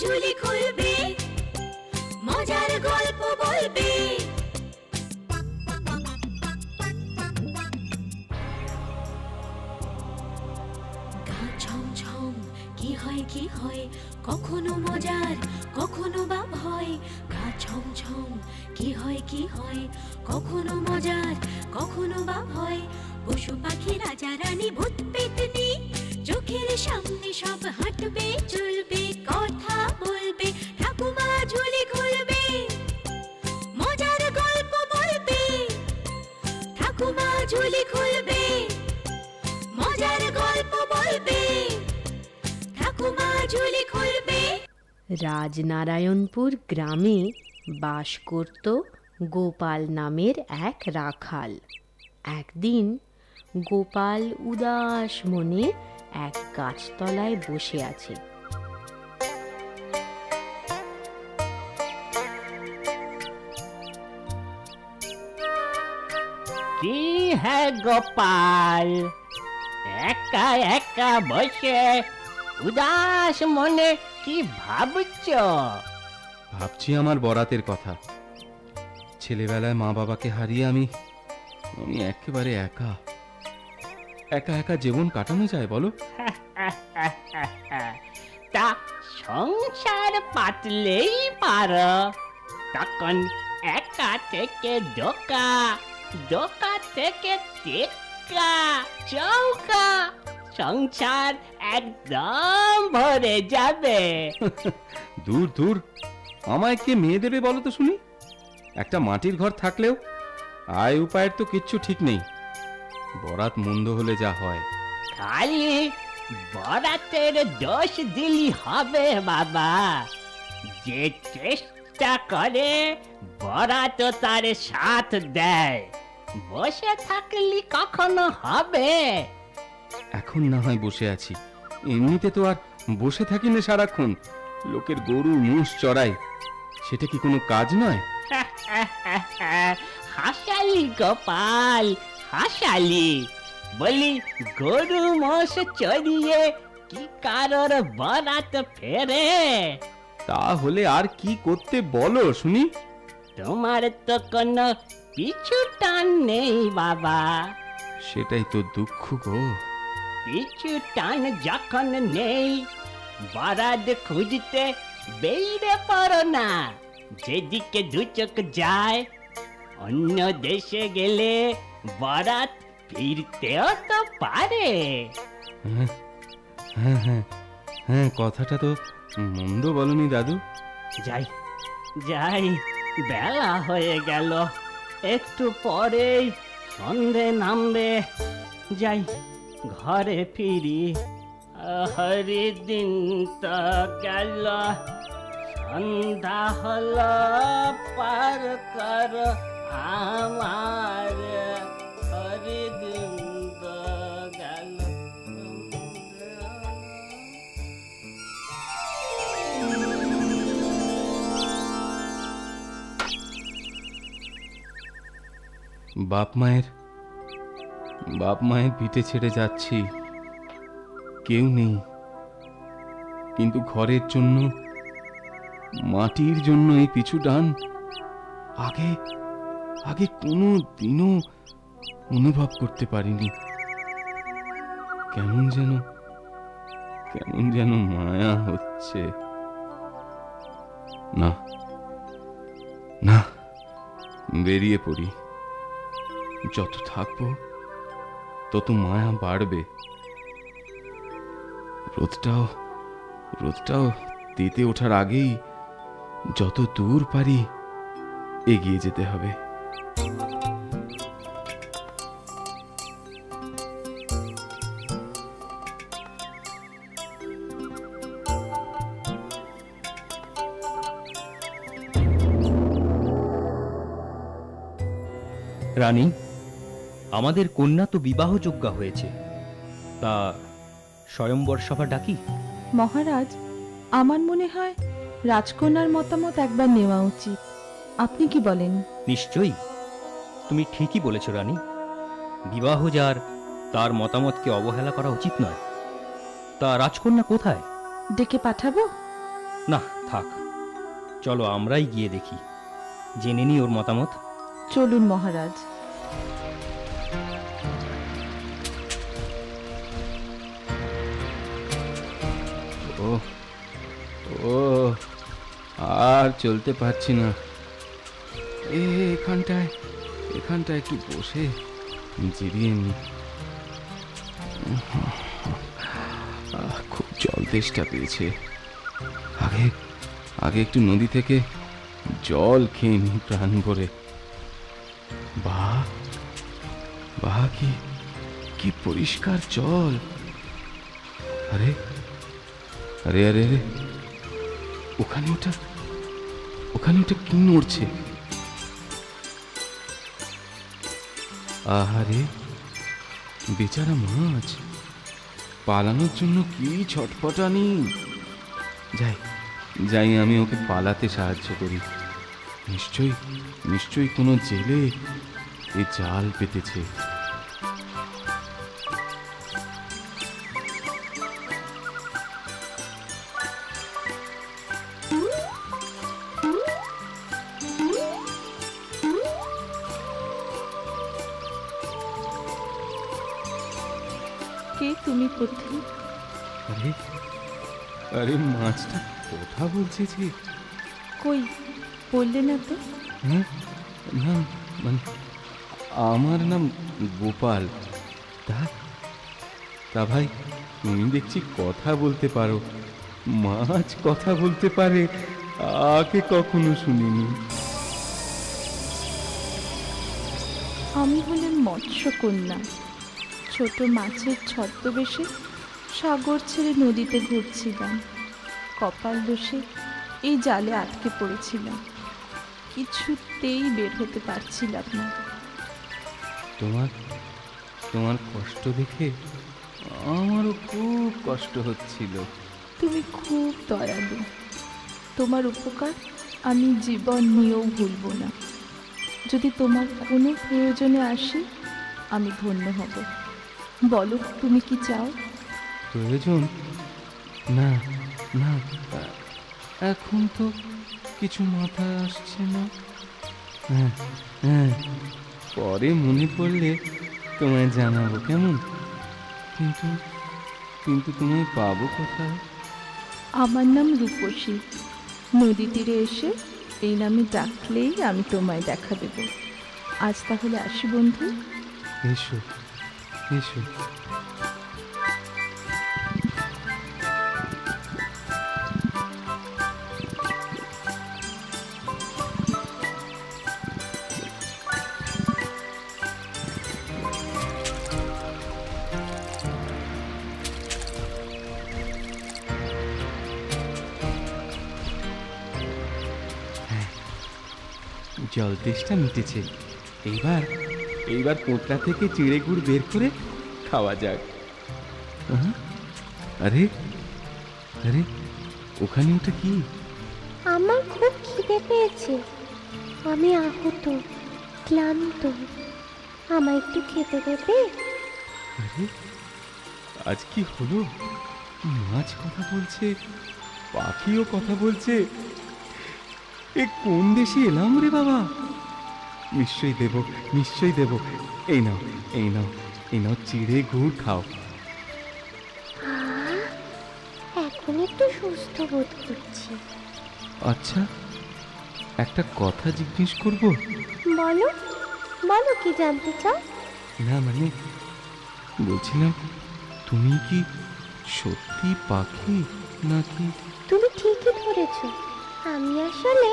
ঝুলি খুলবে, মজার গল্প বলবে। গা ছমছম কি হয় কি হয়, কখনো মজার কখনো বা ভয়। গা ছমছম কি হয় কি হয়, কখনো মজার কখনো বা ভয়। পশু পাখি রাজা রানী ভূত পেতনি, চোখের সামনে সব হাঁটবে চলবে, কথা বলবে, ঠাকুমা ঝুলি খুলবে, মজার গল্প বলবে। ঠাকুমা ঝুলি খুলবে, মজার গল্প বলবে। ঠাকুমা ঝুলি খুলবে। রাজনারায়ণপুর গ্রামে বাস করত গোপাল নামের এক রাখাল। একদিন গোপাল উদাস মনে এক গাছতলায় বসে আছে। কি হ্যাঁ গোপাল, একা একা বসে উদাস মনে কি ভাবছো? ভাবছি আমার বরাতের কথা। ছেলেবেলায় মা বাবাকে হারিয়ে আমি একেবারে একা একা একা জীবন কাটানো যায় বলো? তা সংসার পাতলেই পারো, তখন একা থেকে ডোকা, ডোকা থেকে টেক্কা, চৌকা, সংসার একদম ভরে যাবে। দূর দূর, আমায় কে মেয়ে দেবে বলো তো শুনি? একটা মাটির ঘর থাকলেও আয় উপায়ের তো কিচ্ছু ঠিক নেই। বরাত মন্দ হলে যা হয়। খালি বরাতের দোষ দিলি হবে বাবা। যে চেষ্টা করে বরাত তার সাথ দেয়, বসে থাকলি কখনো হবে? এখন না হয় বসে আছি, এমনিতে তো আর বসে থাকি না সারাক্ষণ। লোকের গরু মোষ চড়াই, সেটা কি কোনো কাজ নয়? হাসালি গোপাল, হাসালি। বলি গরু মোষ চড়িয়ে কি কারোর বরাত ফেরে? তাহলে আর কি করতে বলো শুনি? তোমার তো কোনো পিছু টান নেই বাবা। সেটাই তো দুঃখ গো। পিছু টান যখন নেই, বরাত খুঁজতে বেরিয়ে পড়ো না। যেদিকে দু চোখ যায়, অন্য দেশে গেলে বরাত ফিরতেও তো পারে। হ্যাঁ হ্যাঁ হ্যাঁ হ্যাঁ, কথাটা তো মন্দ বলনি দাদু। যাই যাই, বেলা হয়ে গেল, একটু পরেই সন্ধে নামবে। যাই, ঘরে ফিরি। হরি দিন তো গেল, সন্ধ্যা হলো, পার কর আমার। হরি দিন তো গেল। বাপ মায়ের পিঠে ছেড়ে যাচ্ছি, কেউ নেই। কিন্তু ঘরের জন্য, মাটির জন্য এই পিছু টান আগে আগে কোনো দিনও অনুভব করতে পারিনি। কেমন যেন মায়া হচ্ছে। না না, বেরিয়ে পড়ি। যত থাকবো তত মায়া বাড়বে। রোদটাও তেতে ওঠার আগেই যত দূর পারি এগিয়ে যেতে হবে। রানী, আমাদের কন্যা তো বিবাহযোগ্যা হয়েছে, তা স্বয়ম্বর সভা ডাকি? মহারাজ, আমার মনে হয় রাজকন্যার মতামত একবার নেওয়া উচিত। আপনি কি বলেন? নিশ্চয়ই, তুমি ঠিকই বলেছ রানী। বিবাহ যার, তার মতামতকে অবহেলা করা উচিত নয়। তা রাজকন্যা কোথায়? ডেকে পাঠাবো? না থাক, চলো আমরাই গিয়ে দেখি, জেনে নি ওর মতামত। চলুন মহারাজ। ও ও আর চলতে পারছি না। এখানটায় এখানটায় একটু বসে জিরিয়ে নি। খুব জল তেষ্টা পেয়েছে। আগে আগে একটু নদী থেকে জল খেয়ে নি প্রাণ ভরে। বাহ বাহ, কি কি পরিষ্কার জল! আরে আরে আরে আরে, ওখানে ওটা কি নড়ছে? আহারে, বেচারা মাছ, পালানোর জন্য কি ছটফটানি! যাই যাই, আমি ওকে পালাতে সাহায্য করি। নিশ্চয়ই কোনো জেলে এ জাল পেতেছে। কে তুমি পুত্র? আরে আরে, মাছটা কথা বলছে যে! কই, বললে না তো? হ্যাঁ, না মানে আমার নাম গোপাল। তা ভাই, তুমি দেখছি কথা বলতে পারো। মাছ কথা বলতে পারে, আগে কখনো শুনিনি। আমি হলাম মৎস্যকন্যা। ছোট মাছের ছদ্মবেশে সাগর ছেড়ে নদীতে ঘুরছিলাম। কপাল দোষে এই জালে আটকে পড়েছিলাম, কিছুতেই বের হতে পারছিলাম না। তোমার কষ্ট দেখে আমারও খুব কষ্ট হচ্ছিল। তুমি খুব দয়ালু, তোমার উপকার আমি জীবন নিয়েও ভুলব না। যদি তোমার কোনো প্রয়োজনে আসি, আমি ধন্য হব। বলো, তুমি কি চাও? প্রয়োজন? না না, এখন তো কিছু মাথায় আসছে না। হ্যাঁ হ্যাঁ, পরে মনে পড়লে তোমায় জানাবো, কেমন? কিন্তু তোমায় পাবো কোথায়? আমার নাম রূপসী। নদী তীরে এসে এই নামে ডাকলেই আমি তোমায় দেখা দেব। আজ তাহলে আসি বন্ধু। এসো এসো। জল তেষ্টা মিটেছে। এইবার পোঁটলা থেকে চিড়ে গুড় বের করে খাওয়া যাক। আরে আরে, ওখানে ওটা কি? আমার খুব খিদে পেয়েছে। আমি আহত, ক্লান্ত। আমায় একটু খেতে দেবে? আরে, আজ কি হলো? মাছ কথা বলছে, পাখিও কথা বলছে। এ কোন দেশে এলাম রে বাবা! নিশ্চয়ই দেব। এই নাও চিড়ে গুড় খাও। এখন একটু সুস্থ বোধ করছি। আচ্ছা, একটা কথা জিজ্ঞেস করব? বলো বলো, কি জানতে চাও? না মানে, বলছিলাম, তুমি কি সত্যি পাখি নাকি? তুমি ঠিকই ধরেছ, আমি আসলে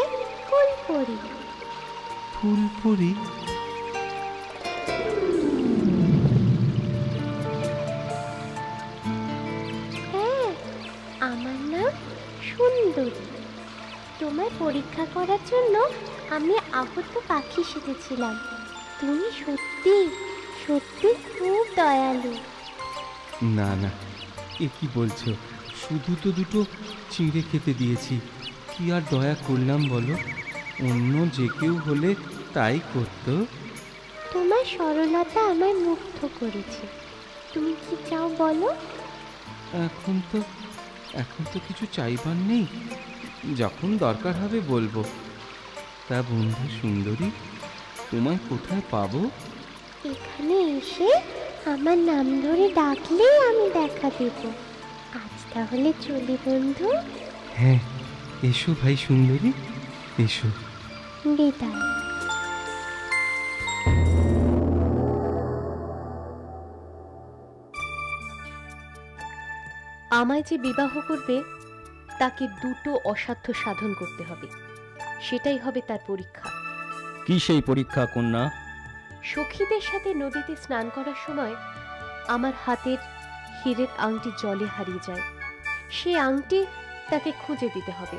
ফুল পড়ি। ফুল পড়ি? হ্যাঁ, আমার নাম সুন্দরী। তোমায় পরীক্ষা করার জন্য আমি আহত পাখি শিখেছিলাম। তুমি সত্যি সত্যি খুব দয়ালু। না না, এ কি বলছো? শুধু তো দুটো চিঁড়ে খেতে দিয়েছি, কি আর দয়া করলাম বলো? অন্য যে কেউ হলে তাই করতো। তোমার সরলতা আমায় মুগ্ধ করেছে। তুমি কি চাও বলো? এখন তো কিছু চাইবার নেই। যখন দরকার হবে বলবো। তা বন্ধু সুন্দরী, তোমায় কোথায় পাবো? এখানে এসে আমার নাম ধরে ডাকলেই আমি দেখা দেব। আজ তাহলে চলি বন্ধু। হ্যাঁ, এসো ভাই সুন্দরী, এসো। বিদায়। আমায় যে বিবাহ করবে তাকে দুটো অসাধ্য সাধন করতে হবে, সেটাই হবে তার পরীক্ষা। কি সেই পরীক্ষা কন্যা? সখীদের সাথে নদীতে স্নান করার সময় আমার হাতের হীরের আংটি জলে হারিয়ে যায়। সে আংটি তাকে খুঁজে দিতে হবে।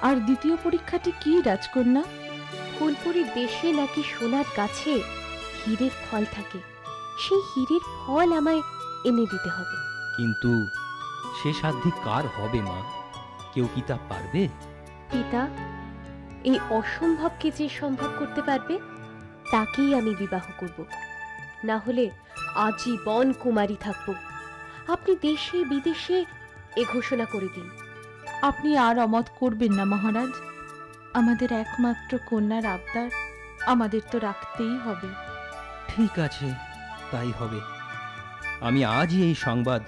আর দ্বিতীয় পরীক্ষাটি কি রাজকন্যা? ফুলপুরির দেশে নাকি সোনার গাছে হীরের ফল থাকে, সেই হীরের ফল আমায় এনে দিতে হবে। কিন্তু সে সাধ্যি কার হবে মা? কেউ কি তা পারবে? পিতা, এই অসম্ভবকে যে সম্ভব করতে পারবে তাকেই আমি বিবাহ করব, না হলে আজীবন কুমারী থাকব। আপনি দেশে বিদেশে এ ঘোষণা করে দিন। আপনি আর অমত করবেন না মহারাজ। আমাদের একমাত্র কন্যার আবদার আমাদের তো রাখতেই হবে। ঠিক আছে, তাই হবে। আমি আজই এই সংবাদ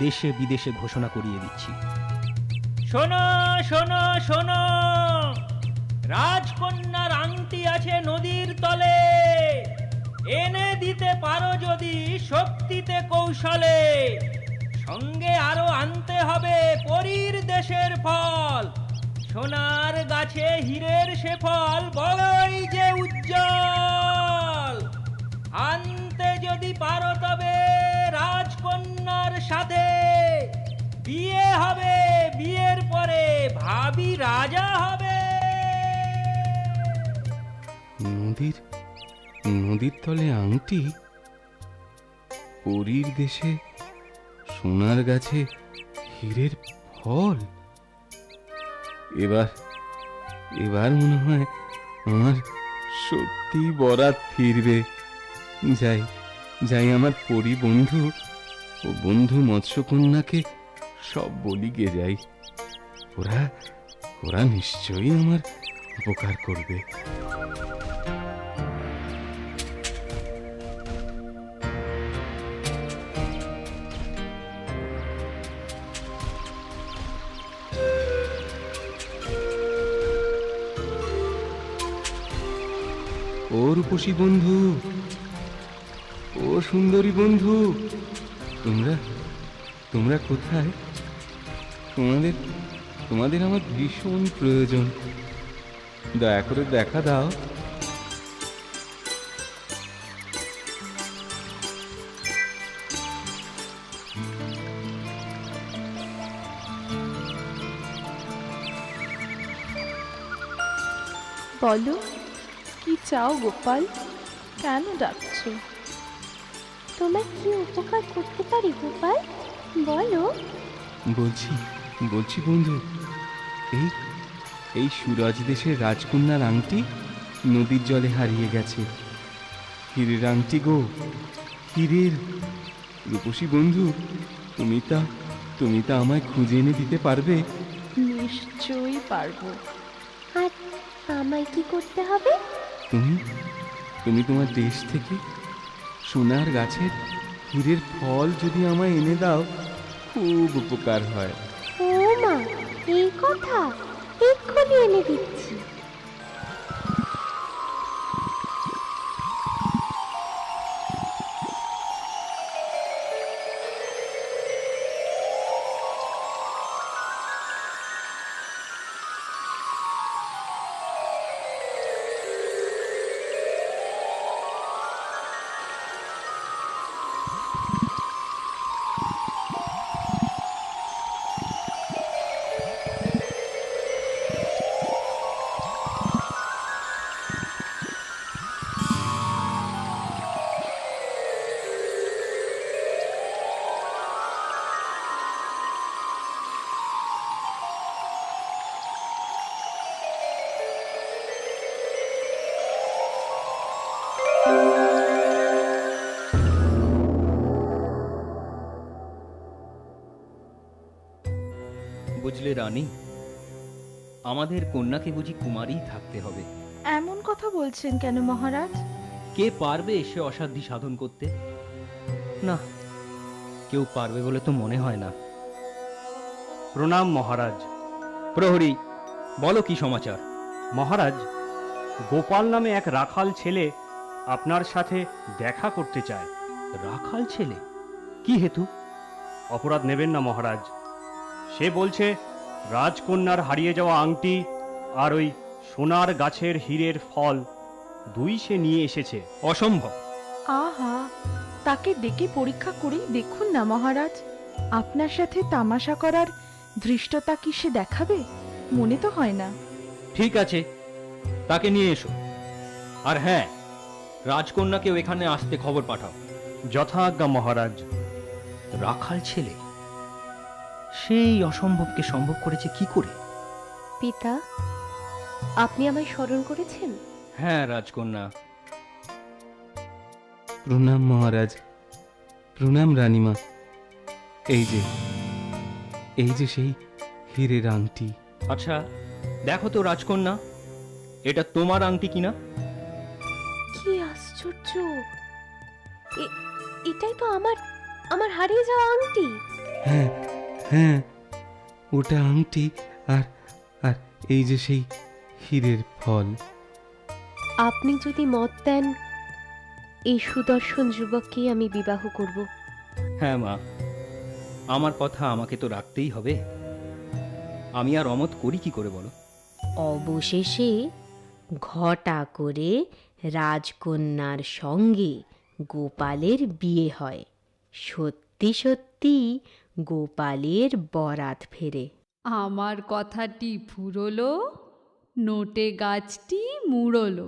দেশে বিদেশে ঘোষণা করিয়ে দিচ্ছি। শোনো শোনো শোনো, রাজকন্যার আংটি আছে নদীর তলে। এনে দিতে পারো যদি শক্তিতে কৌশলে। সঙ্গে আরো আনতে হবে পরীর দেশের ফল। সোনার গাছে হীরের সে ফল বড়ই যে উজ্জ্বল। আনতে যদি পারো তবে রাজকন্যার সাথে বিয়ে হবে, বিয়ের পরে ভাবি রাজা হবে। নদীর তলে আংটি, পরীর দেশে সোনার গাছে হীরের ফল। এবার মনে হয় আমার সত্যি বরাত ফিরবে। যাই আমার পরী বন্ধু ও বন্ধু মৎস্যকন্যাকে সব বলি গে যাই। ওরা নিশ্চয়ই আমার উপকার করবে। ও রূপসী বন্ধু, ও সুন্দরী বন্ধু, তোমরা কোথায়? তোমাদের আমার ভীষণ প্রয়োজন। দয়া করে দেখা দাও। বলো, কি চাও গোপাল? কেন ডাকছো? তোমার কি উপকার করতে পারি গোপাল, বলো। বলছি বন্ধু, এই সুরজ দেশের রাজকন্যার আংটি নদীর জলে হারিয়ে গেছে। হীরের আংটি গো, হীরের। রূপসী বন্ধু, তুমি তা আমায় খুঁজে এনে দিতে পারবে? নিশ্চয়ই পারবো। আর আমায় কি করতে হবে? তুমি তোমার দেশ থেকে সোনার গাছের হীরের ফল যদি আমায় এনে দাও, খুব উপকার হয়। ও মা, এই কথা! এক্ষুনি এনে দিচ্ছি। বুঝলে রানী, আমাদের কন্যাকে বুঝি কুমারীই থাকতে হবে? এমন কথা বলছেন কেন মহারাজ? কে পারবে সে অসাধ্য সাধন করতে? না, কেউ পারবে বলে তো মনে হয় না। প্রণাম মহারাজ। প্রহরী, বলো কি সমাচার? মহারাজ, গোপাল নামে এক রাখাল ছেলে আপনার সাথে দেখা করতে চায়। রাখাল ছেলে? কি হেতু? অপরাধ নেবেন না মহারাজ। সে বলছে রাজকন্যার হারিয়ে যাওয়া আংটি আর ওই সোনার গাছের হীরের ফল দুই সে নিয়ে এসেছে। অসম্ভব। আহা, তাকে ডেকে পরীক্ষা করেই দেখুন না মহারাজ। আপনার সাথে তামাশা করার ধৃষ্টতা কি সে দেখাবে? মনে তো হয় না। ঠিক আছে, তাকে নিয়ে এসো। আর হ্যাঁ, রাজকন্যাকেও এখানে আসতে খবর পাঠাও। যথাজ্ঞা মহারাজ। রাখাল ছেলে সেই অসম্ভবকে সম্ভব করেছে কি করে? পিতা, আপনি আমায় স্মরণ করেছেন? হ্যাঁ রাজকন্যা। প্রণাম মহারাজ। প্রণাম রানীমা। এই যে সেই হীরের আংটি। আচ্ছা, দেখো তো রাজকন্যা, এটা তোমার আংটি কিনা? কি আশ্চর্য! এটাই তো আমার হারিয়ে যাওয়া আংটি। হ্যাঁ হ্যাঁ, ওটা আংটি। আর আর এই যে সেই হীরের ফল। আপনি যদি মত দেন, এই সুদর্শন যুবককেই আমি বিবাহ করব। হ্যাঁ মা, আমার কথা আমাকে তো রাখতেই হবে। আমি আর অমত করি কি করে বলো? অবশেষে ঘটা করে রাজকন্যার সঙ্গে গোপালের বিয়ে হয়। সত্যি সত্যি গোপালের বরাত ফেরে। আমার কথাটি ফুরলো, নোটে গাছটি মুড়লো।